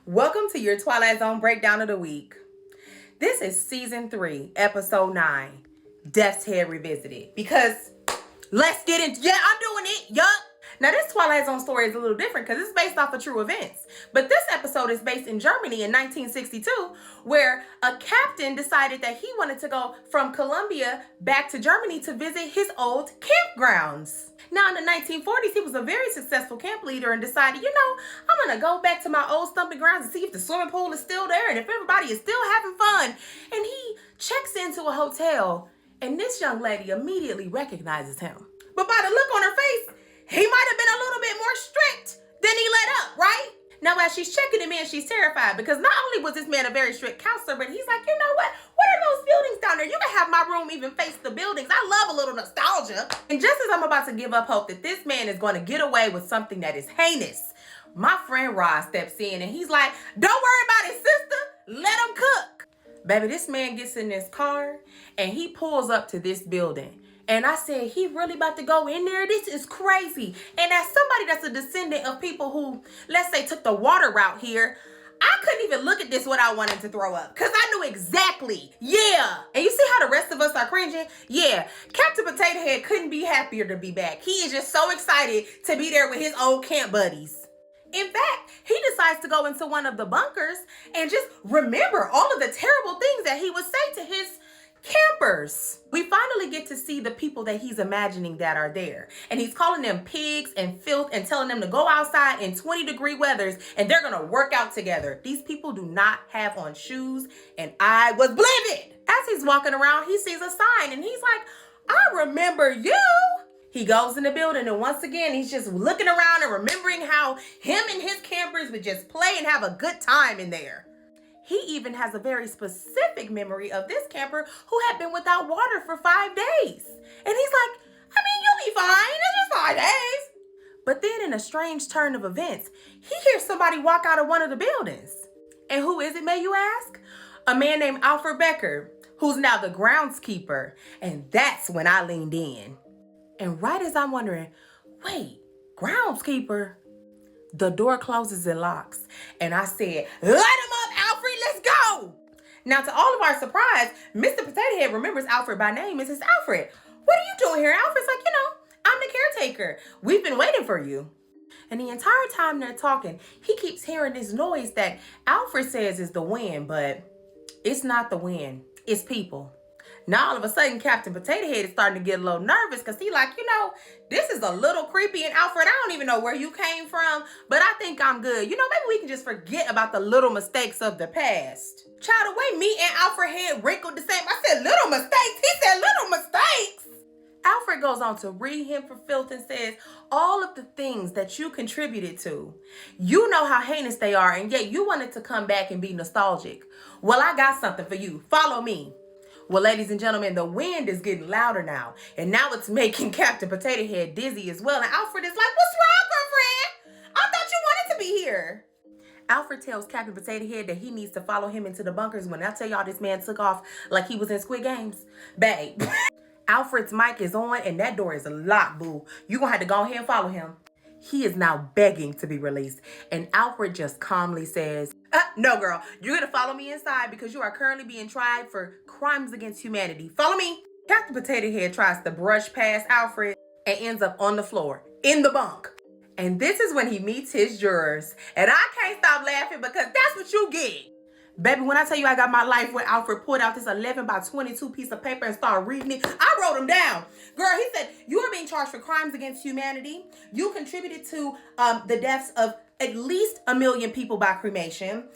Welcome to your Twilight Zone breakdown of the week. This is season 3, episode 9, Death's Head Revisited. Because let's get into I'm doing it. Yup. Now this Twilight Zone story is a little different because it's based off of true events. But this episode is based in Germany in 1962, where a captain decided that he wanted to go from Colombia back to Germany to visit his old campgrounds. Now in the 1940s, he was a very successful camp leader and decided, I'm going to go back to my old stomping grounds and see if the swimming pool is still there and if everybody is still having fun. And he checks into a hotel and this young lady immediately recognizes him. But by the look on her face, he might have been a little bit more strict than he let up, right? Now, as she's checking him in, she's terrified because not only was this man a very strict counselor, but he's like, you know what? What are those buildings down there? You can have my room even face the buildings. I love a little nostalgia. And just as I'm about to give up hope that this man is going to get away with something that is heinous, my friend Rod steps in and he's like, don't worry about it, sister. Let him cook. Baby, this man gets in this car and he pulls up to this building. And I said, he really about to go in there? This is crazy. And as somebody that's a descendant of people who, let's say, took the water route here, I couldn't even look at this without wanting to throw up. Because I knew exactly. Yeah. And you see how the rest of us are cringing? Yeah. Captain Potato Head couldn't be happier to be back. He is just so excited to be there with his old camp buddies. In fact, he decides to go into one of the bunkers and just remember all of the terrible things that he would say to his campers. We finally get to see the people that he's imagining that are there. And he's calling them pigs and filth and telling them to go outside in 20-degree weathers and they're going to work out together. These people do not have on shoes and I was livid. As he's walking around, he sees a sign and he's like, I remember you. He goes in the building and once again, he's just looking around and remembering how him and his campers would just play and have a good time in there. He even has a very specific memory of this camper who had been without water for 5 days. And he's like, you'll be fine. It's just 5 days. But then in a strange turn of events, he hears somebody walk out of one of the buildings. And who is it, may you ask? A man named Alfred Becker, who's now the groundskeeper. And that's when I leaned in. And right as I'm wondering, wait, groundskeeper? The door closes and locks. And I said, light him up, Alfred, let's go. Now, to all of our surprise, Mr. Potato Head remembers Alfred by name and says, Alfred, what are you doing here? Alfred's like, I'm the caretaker. We've been waiting for you. And the entire time they're talking, he keeps hearing this noise that Alfred says is the wind, but it's not the wind. It's people. Now, all of a sudden, Captain Potato Head is starting to get a little nervous because he like, this is a little creepy. And Alfred, I don't even know where you came from, but I think I'm good. Maybe we can just forget about the little mistakes of the past. Child, the way me and Alfred had wrinkled the same. I said, little mistakes? He said, little mistakes? Alfred goes on to read him for filth and says, all of the things that you contributed to, you know how heinous they are, and yet you wanted to come back and be nostalgic. Well, I got something for you. Follow me. Well, ladies and gentlemen, the wind is getting louder now. And now it's making Captain Potato Head dizzy as well. And Alfred is like, what's wrong, girlfriend? I thought you wanted to be here. Alfred tells Captain Potato Head that he needs to follow him into the bunkers. When I tell y'all this man took off like he was in Squid Games. Babe, Alfred's mic is on and that door is locked, boo. You're going to have to go ahead and follow him. He is now begging to be released. And Alfred just calmly says, no, girl, you're going to follow me inside because you are currently being tried for crimes against humanity. Follow me. Captain Potato Head tries to brush past Alfred and ends up on the floor in the bunk. And this is when he meets his jurors. And I can't stop laughing because that's what you get. Baby, when I tell you I got my life when Alfred pulled out this 11 by 22 piece of paper and started reading it, I wrote them down. Girl, he said, you are being charged for crimes against humanity. You contributed to the deaths of at least 1 million people by cremation.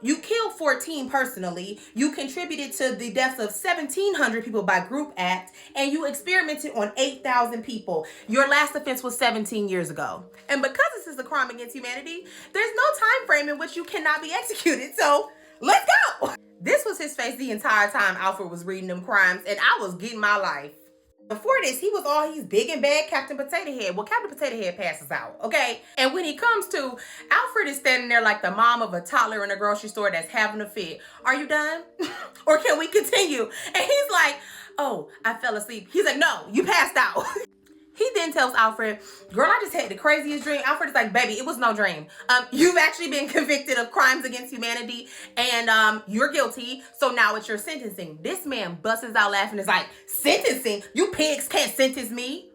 You killed 14 personally. You contributed to the deaths of 1,700 people by group act. And you experimented on 8,000 people. Your last offense was 17 years ago. And because this is a crime against humanity, there's no time frame in which you cannot be executed. So let's go. This was his face the entire time Alfred was reading them crimes, and I was getting my life. Before this, he was all he's big and bad Captain Potato Head. Well, Captain Potato Head passes out, okay? And when he comes to, Alfred is standing there like the mom of a toddler in a grocery store that's having a fit. Are you done? Or can we continue? And he's like, oh, I fell asleep. He's like, no, you passed out. He then tells Alfred, girl, I just had the craziest dream. Alfred is like, baby, it was no dream. You've actually been convicted of crimes against humanity and you're guilty. So now it's your sentencing. This man busts out laughing. Is like, sentencing? You pigs can't sentence me.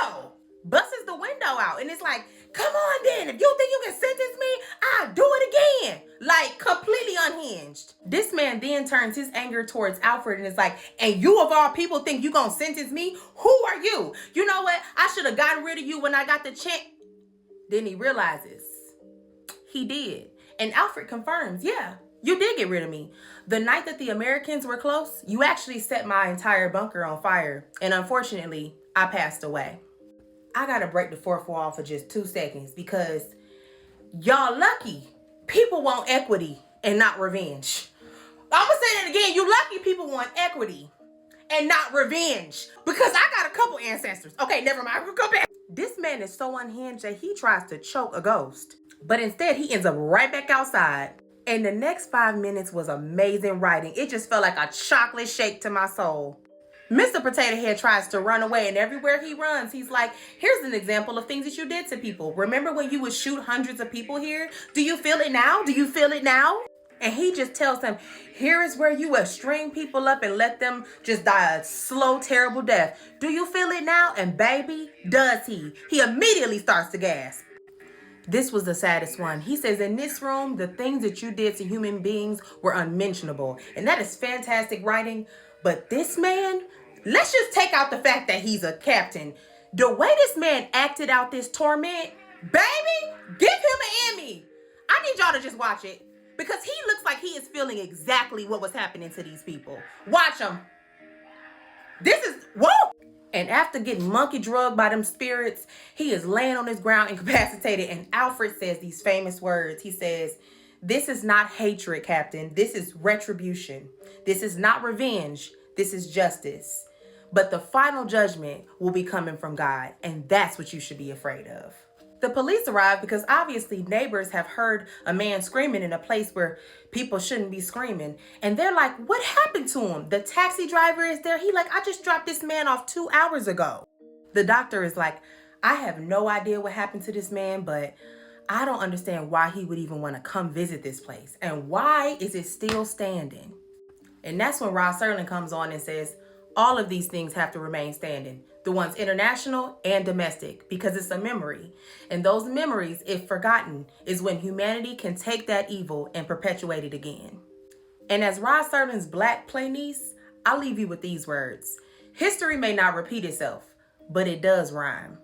Oh, busts the window out. And it's like, come on then. If you think you can sentence me, I'll do it again. Like, completely unhinged. This man then turns his anger towards Alfred and is like, and you of all people think you gonna sentence me? Who are you? You know what? I should have gotten rid of you when I got the chance. Then he realizes he did. And Alfred confirms, yeah, you did get rid of me. The night that the Americans were close, you actually set my entire bunker on fire. And unfortunately, I passed away. I gotta break the fourth wall for just 2 seconds because y'all lucky people want equity and not revenge. I'm gonna say that again. You lucky people want equity and not revenge because I got a couple ancestors. Okay, never mind. We'll go back. This man is so unhinged that he tries to choke a ghost, but instead he ends up right back outside. And the next 5 minutes was amazing writing. It just felt like a chocolate shake to my soul. Mr. Potato Head tries to run away, and everywhere he runs, he's like, here's an example of things that you did to people. Remember when you would shoot hundreds of people here? Do you feel it now? Do you feel it now? And he just tells them, here is where you would string people up and let them just die a slow, terrible death. Do you feel it now? And baby, does he. He immediately starts to gasp. This was the saddest one. He says, in this room, the things that you did to human beings were unmentionable. And that is fantastic writing. But this man, let's just take out the fact that he's a captain. The way this man acted out this torment, baby, give him an Emmy. I need y'all to just watch it because he looks like he is feeling exactly what was happening to these people. Watch him. This is, whoa. And after getting monkey drugged by them spirits, he is laying on his ground incapacitated. And Alfred says these famous words. He says, this is not hatred, Captain. This is retribution. This is not revenge. This is justice. But the final judgment will be coming from God. And that's what you should be afraid of. The police arrive because obviously neighbors have heard a man screaming in a place where people shouldn't be screaming. And they're like, what happened to him? The taxi driver is there. He like, I just dropped this man off 2 hours ago. The doctor is like, I have no idea what happened to this man, but I don't understand why he would even want to come visit this place. And why is it still standing? And that's when Rod Serling comes on and says, all of these things have to remain standing. The ones international and domestic, because it's a memory. And those memories, if forgotten, is when humanity can take that evil and perpetuate it again. And as Rod Serling's Black play niece, I'll leave you with these words. History may not repeat itself, but it does rhyme.